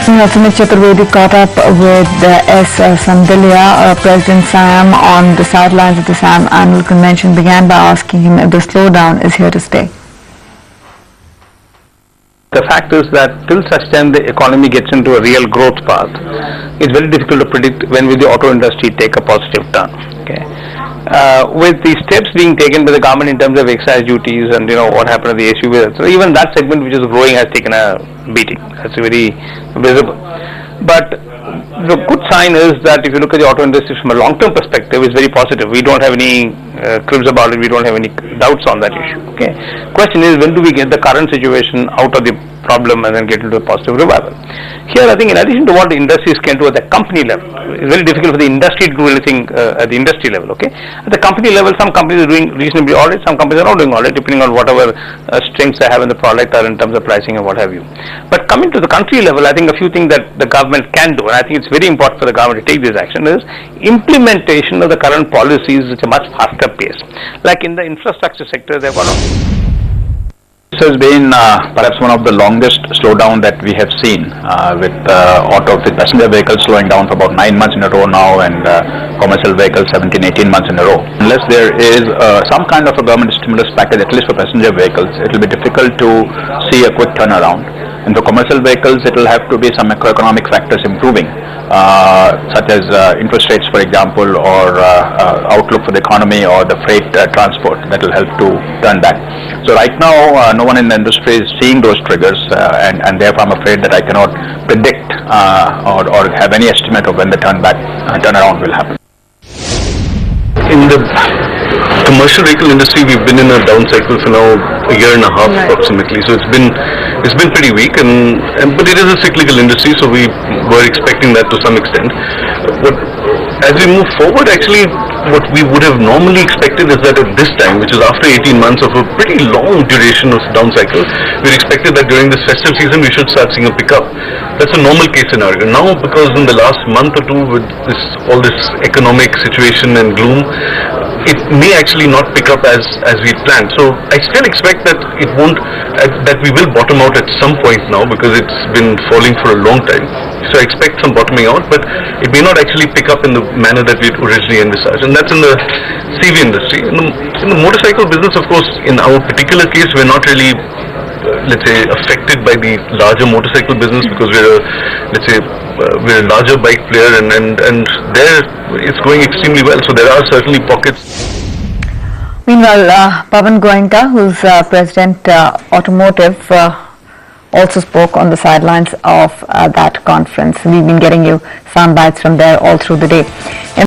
Sumit Chaturvedi caught up with President SIAM on the sidelines of the SIAM annual convention, began by asking him if the slowdown is here to stay. The fact is that till such time the economy gets into a real growth path, it's very difficult to predict when will the auto industry take a positive turn. Okay. With the steps being taken by the government in terms of excise duties and what happened to the SUV, so even that segment which is growing has taken a beating. That's very visible. But the good sign is that if you look at the auto industry from a long-term perspective, it's very positive. We don't have any cribs about it. We don't have any doubts on that issue. Okay. Question is, when do we get the current situation out of the problem and then get into a positive revival? Here, I think in addition to what the industries can do at the company level, it's very difficult for the industry to do anything at the industry level. Okay. At the company level, some companies are doing reasonably all right, some companies are not doing all right, depending on whatever strengths they have in the product or in terms of pricing and what have you. But coming to the country level, I think a few things that the government can do, and I think it's very important for the government to take this action, is implementation of the current policies at a much faster pace. Like in the infrastructure sector, they've got This has been perhaps one of the longest slowdown that we have seen with passenger vehicles slowing down for about 9 months in a row now, and commercial vehicles 17-18 months in a row. Unless there is some kind of a government stimulus package, at least for passenger vehicles, it will be difficult to see a quick turnaround. And for commercial vehicles, it will have to be some macroeconomic factors improving, such as interest rates, for example, or outlook for the economy or the freight transport that will help to turn back. So right now, no one in the industry is seeing those triggers, and therefore I'm afraid that I cannot predict or have any estimate of when the turnaround will happen. In the commercial vehicle industry, we've been in a down cycle for now a year and a half approximately. So it's been pretty weak, but it is a cyclical industry, so we were expecting that to some extent. But as we move forward, actually, what we would have normally expected is that at this time, which is after 18 months of a pretty long duration of down cycle, we expected that during this festive season we should start seeing a pickup. That's a normal case scenario. Now, because in the last month or two with all this economic situation and gloom, it may actually not pick up as we planned. So I still expect that it won't, that we will bottom out at some point now, because it's been falling for a long time. So I expect some bottoming out, but it may not actually pick up in the manner that we originally envisaged, and that's in the CV industry. In the motorcycle business, of course, in our particular case, we're not really let's say affected by the larger motorcycle business, because we're a larger bike player, and there it's going extremely well. So there are certainly pockets. Meanwhile, Pavan Goenka, who's President Automotive, also spoke on the sidelines of that conference. We've been getting you sound bites from there all through the day.